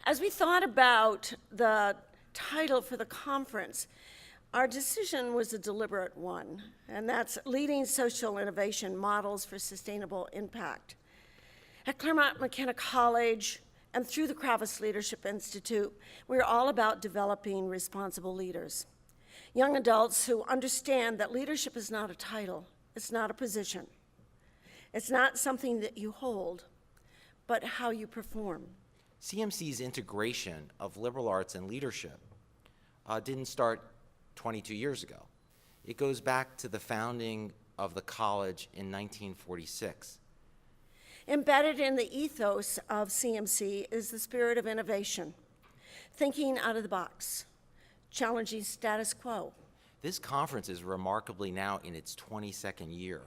As we thought about the title for the conference, our decision was a deliberate one, and that's Leading Social Innovation Models for Sustainable Impact. At Claremont McKenna College and through the Kravis Leadership Institute, we're all about developing responsible leaders. Young adults who understand that leadership is not a title, it's not a position. It's not something that you hold, but how you perform. CMC's integration of liberal arts and leadership didn't start 22 years ago. It goes back to the founding of the college in 1946. Embedded in the ethos of CMC is the spirit of innovation, thinking out of the box, challenging status quo. This conference is remarkably now in its 22nd year,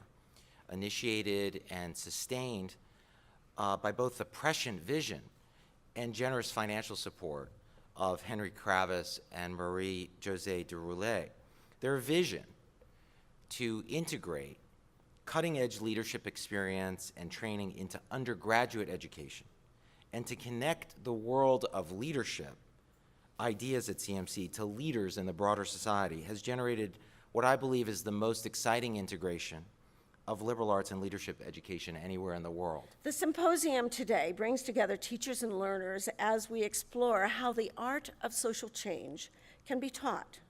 initiated and sustained by both the prescient vision and generous financial support of Henry Kravis and Marie-Josée Deroulet. Their vision to integrate cutting-edge leadership experience and training into undergraduate education and to connect the world of leadership ideas at CMC to leaders in the broader society has generated what I believe is the most exciting integration of liberal arts and leadership education anywhere in the world. The symposium today brings together teachers and learners as we explore how the art of social change can be taught,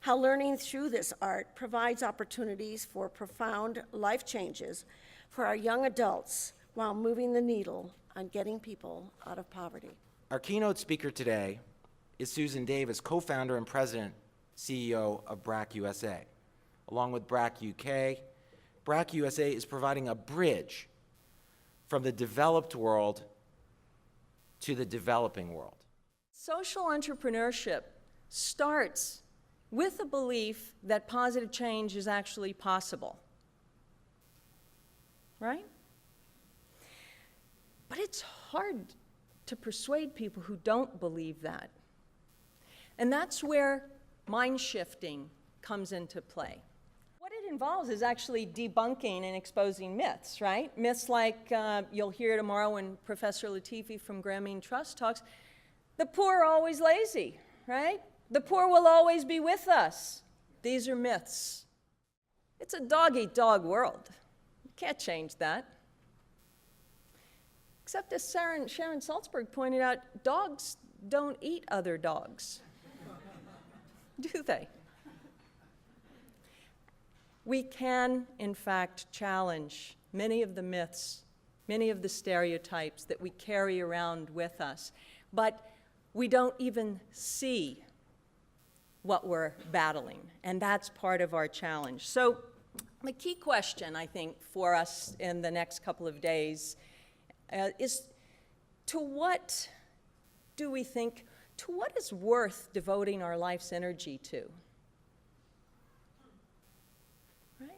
how learning through this art provides opportunities for profound life changes for our young adults while moving the needle on getting people out of poverty. Our keynote speaker today is Susan Davis, co-founder and president, CEO of BRAC USA. Along with BRAC UK, BRAC USA is providing a bridge from the developed world to the developing world. Social entrepreneurship starts with the belief that positive change is actually possible, right? But it's hard to persuade people who don't believe that. And that's where mind shifting comes into play. What it involves is actually debunking and exposing myths, right? Myths like you'll hear tomorrow when Professor Latifi from Grameen Trust talks, the poor are always lazy, right? The poor will always be with us. These are myths. It's a dog-eat-dog world. You can't change that. Except as Sharon Salzberg pointed out, dogs don't eat other dogs. Do they? We can, in fact, challenge many of the myths, many of the stereotypes that we carry around with us, but we don't even see what we're battling, and that's part of our challenge. So the key question, I think, for us in the next couple of days is to what do we think, to what is worth devoting our life's energy to? Right?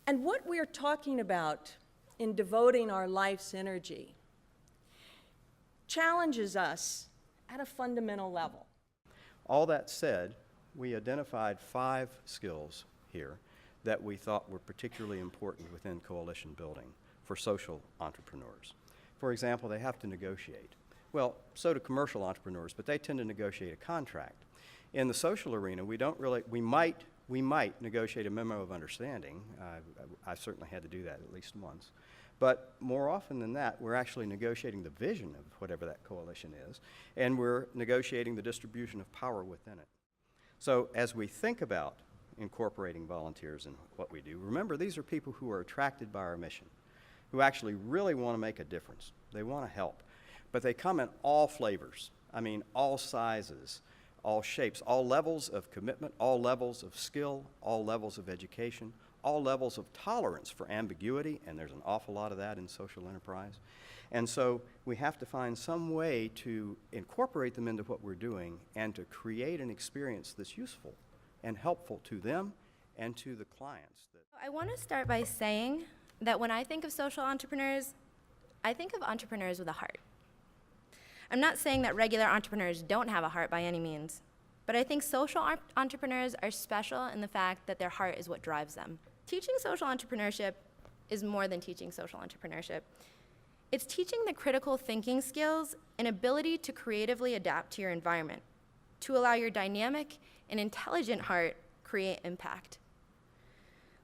And what we're talking about in devoting our life's energy challenges us at a fundamental level. All that said, we identified 5 skills here that we thought were particularly important within coalition building for social entrepreneurs. For example, they have to negotiate. Well, so do commercial entrepreneurs, but they tend to negotiate a contract. In the social arena, we might negotiate a memo of understanding. I certainly had to do that at least once. But more often than that, we're actually negotiating the vision of whatever that coalition is, and we're negotiating the distribution of power within it. So as we think about incorporating volunteers in what we do, remember these are people who are attracted by our mission, who actually really want to make a difference. They want to help. But they come in all flavors. I mean, all sizes, all shapes, all levels of commitment, all levels of skill, all levels of education, all levels of tolerance for ambiguity, and there's an awful lot of that in social enterprise. And so we have to find some way to incorporate them into what we're doing and to create an experience that's useful and helpful to them and to the clients. I want to start by saying that when I think of social entrepreneurs, I think of entrepreneurs with a heart. I'm not saying that regular entrepreneurs don't have a heart by any means, but I think social entrepreneurs are special in the fact that their heart is what drives them. Teaching social entrepreneurship is more than teaching social entrepreneurship. It's teaching the critical thinking skills and ability to creatively adapt to your environment, to allow your dynamic and intelligent heart create impact.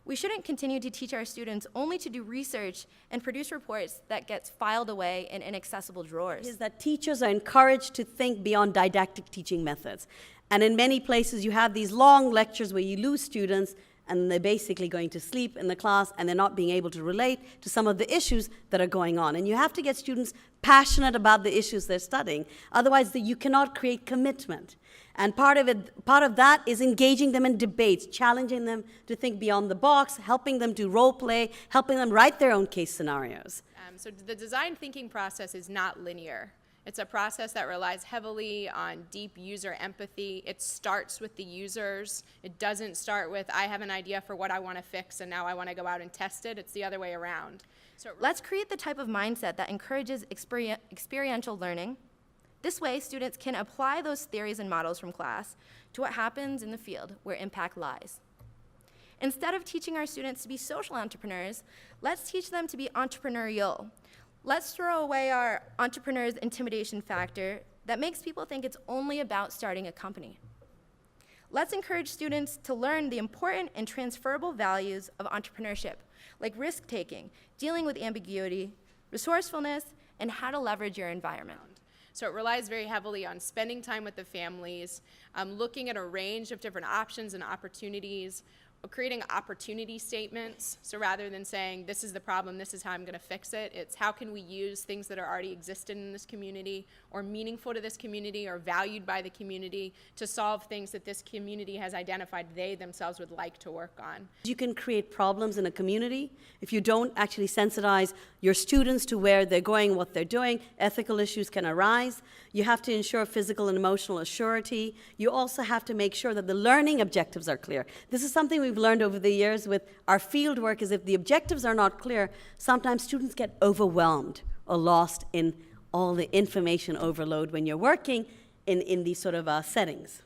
We shouldn't continue to teach our students only to do research and produce reports that gets filed away in inaccessible drawers. Is that teachers are encouraged to think beyond didactic teaching methods. And in many places, you have these long lectures where you lose students and they're basically going to sleep in the class and they're not being able to relate to some of the issues that are going on. And you have to get students passionate about the issues they're studying. Otherwise, you cannot create commitment. And part of that is engaging them in debates, challenging them to think beyond the box, helping them to role play, helping them write their own case scenarios. So the design thinking process is not linear. It's a process that relies heavily on deep user empathy. It starts with the users. It doesn't start with, I have an idea for what I want to fix and now I want to go out and test it. It's the other way around. So Let's create the type of mindset that encourages experiential learning. This way, students can apply those theories and models from class to what happens in the field where impact lies. Instead of teaching our students to be social entrepreneurs, let's teach them to be entrepreneurial. Let's throw away our entrepreneur's intimidation factor that makes people think it's only about starting a company. Let's encourage students to learn the important and transferable values of entrepreneurship, like risk-taking, dealing with ambiguity, resourcefulness, and how to leverage your environment. So it relies very heavily on spending time with the families, looking at a range of different options and opportunities, creating opportunity statements. So rather than saying, this is the problem, this is how I'm going to fix it, it's how can we use things that are already existent in this community or meaningful to this community or valued by the community to solve things that this community has identified they themselves would like to work on. You can create problems in a community if you don't actually sensitize your students to where they're going, what they're doing. Ethical issues can arise. You have to ensure physical and emotional assurity. You also have to make sure that the learning objectives are clear. This is something we've learned over the years with our field work, is if the objectives are not clear, sometimes students get overwhelmed or lost in all the information overload when you're working in these sort of settings.